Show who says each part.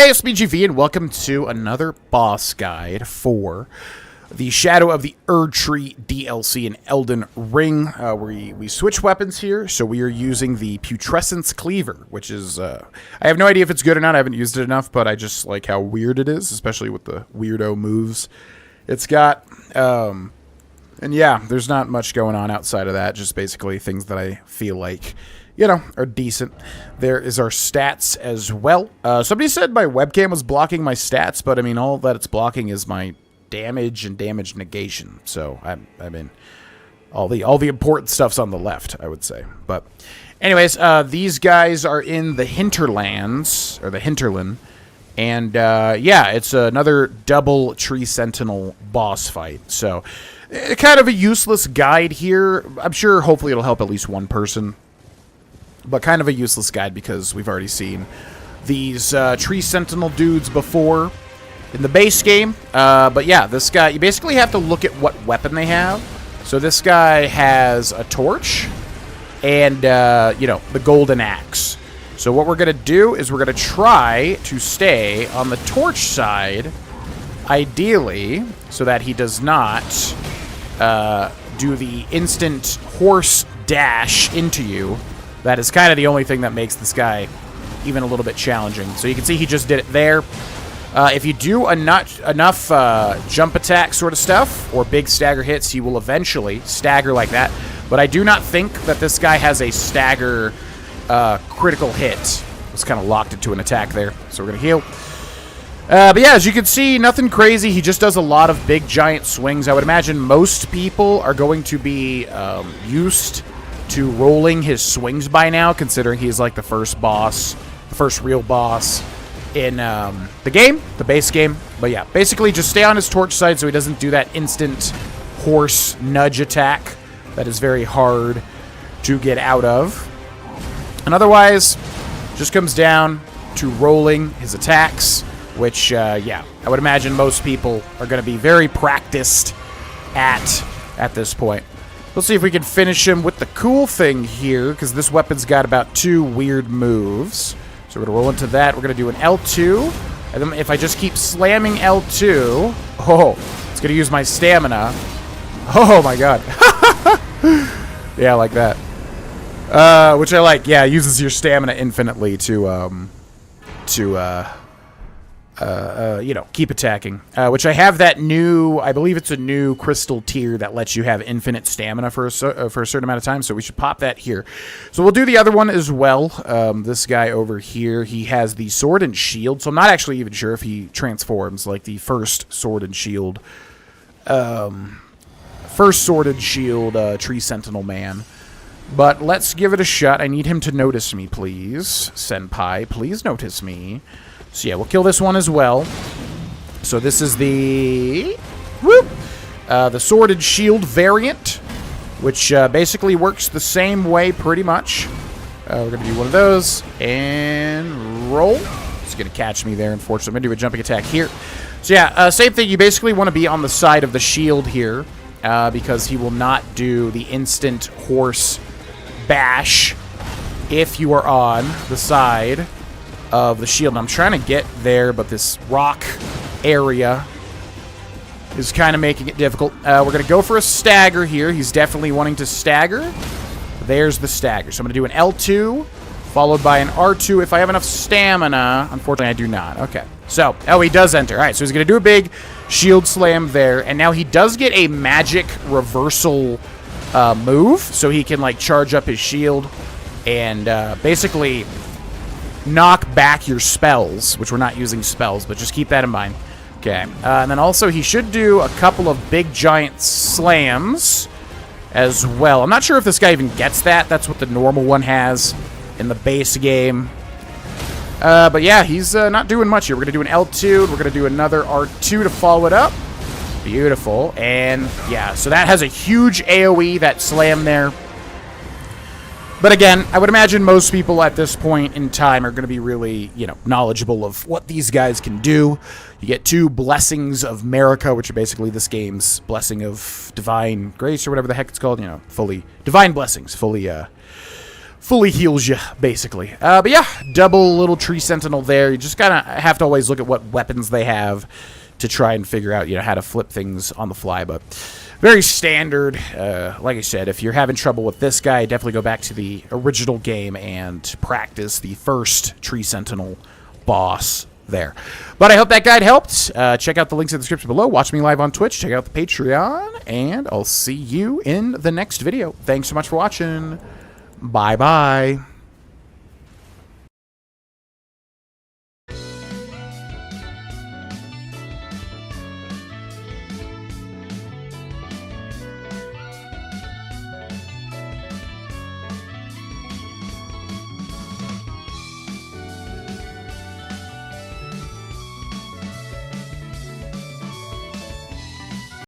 Speaker 1: Hey, it's BGV, and welcome to another boss guide for the Shadow of the Erdtree DLC in Elden Ring. We switch weapons here, so we are using the Putrescence Cleaver, which is, I have no idea if it's good or not. I haven't used it enough, but I just like how weird it is, especially with the weirdo moves it's got. And yeah, there's not much going on outside of that, just basically things that I feel like, you know, are decent. There is our stats as well. Somebody said my webcam was blocking my stats, but I mean, all that it's blocking is my damage and damage negation. So I mean, all the important stuff's on the left, I would say. But anyways, these guys are in the hinterlands, or the hinterland. And yeah, it's another double Tree Sentinel boss fight. So kind of a useless guide here. I'm sure hopefully it'll help at least one person. But kind of a useless guide because we've already seen these Tree Sentinel dudes before in the base game. But yeah, this guy, you basically have to look at what weapon they have. So this guy has a torch and, you know, the golden axe. So what we're going to do is we're going to try to stay on the torch side, ideally, so that he does not do the instant horse dash into you. That is kind of the only thing that makes this guy even a little bit challenging. So you can see he just did it there. If you do enough jump attack sort of stuff or big stagger hits, he will eventually stagger like that. But I do not think that this guy has a stagger critical hit. It's kind of locked into an attack there. So we're going to heal. But yeah, as you can see, nothing crazy. He just does a lot of big giant swings. I would imagine most people are going to be used to rolling his swings by now, considering he's like the first boss, the first real boss in the game, the base game. But yeah, basically just stay on his torch side so he doesn't do that instant horse nudge attack that is very hard to get out of. And otherwise, just comes down to rolling his attacks, which, yeah, I would imagine most people are going to be very practiced at this point. Let's see if we can finish him with the cool thing here, because this weapon's got about 2 weird moves. So we're going to roll into that. We're going to do an L2. And then if I just keep slamming L2... Oh, it's going to use my stamina. Oh, my God. Yeah, I like that. Which I like. Yeah, it uses your stamina infinitely to you know, keep attacking. Which I have that new, I believe it's a new crystal tier that lets you have infinite stamina for a certain amount of time, so we should pop that here. So we'll do the other one as well. This guy over here, he has the sword and shield, so I'm not actually even sure if he transforms, like the first sword and shield, Tree Sentinel man. But let's give it a shot. I need him to notice me, please. Senpai, please notice me. So yeah, we'll kill this one as well. So this is the sword and shield variant, which basically works the same way pretty much. We're going to do one of those and roll. It's going to catch me there, unfortunately. I'm going to do a jumping attack here. So yeah, same thing. You basically want to be on the side of the shield here because he will not do the instant horse bash if you are on the side of the shield. I'm trying to get there, but this rock area is kind of making it difficult. We're going to go for a stagger here. He's definitely wanting to stagger. There's the stagger. So I'm going to do an L2, followed by an R2 if I have enough stamina. Unfortunately, I do not. Okay. So, oh, he does enter. All right, so he's going to do a big shield slam there, and now he does get a magic reversal move, so he can, like, charge up his shield and basically knock back your spells, which we're not using spells, but just keep that in mind. Okay, and then also he should do a couple of big giant slams as well. I'm not sure if this guy even gets that. That's what the normal one has in the base game. But yeah, he's not doing much here. We're going to do an L2, and we're going to do another R2 to follow it up. Beautiful. And yeah, so that has a huge AoE, that slam there. But again, I would imagine most people at this point in time are going to be really, you know, knowledgeable of what these guys can do. You get 2 blessings of America, which are basically this game's blessing of divine grace or whatever the heck it's called. You know, fully divine blessings, fully fully heals you, basically. But yeah, double little Tree Sentinel there. You just kind of have to always look at what weapons they have to try and figure out, how to flip things on the fly. But very standard. Like I said, if you're having trouble with this guy, definitely go back to the original game and practice the first Tree Sentinel boss there. But I hope that guide helped. Check out the links in the description below. Watch me live on Twitch. Check out the Patreon. And I'll see you in the next video. Thanks so much for watching. Bye-bye.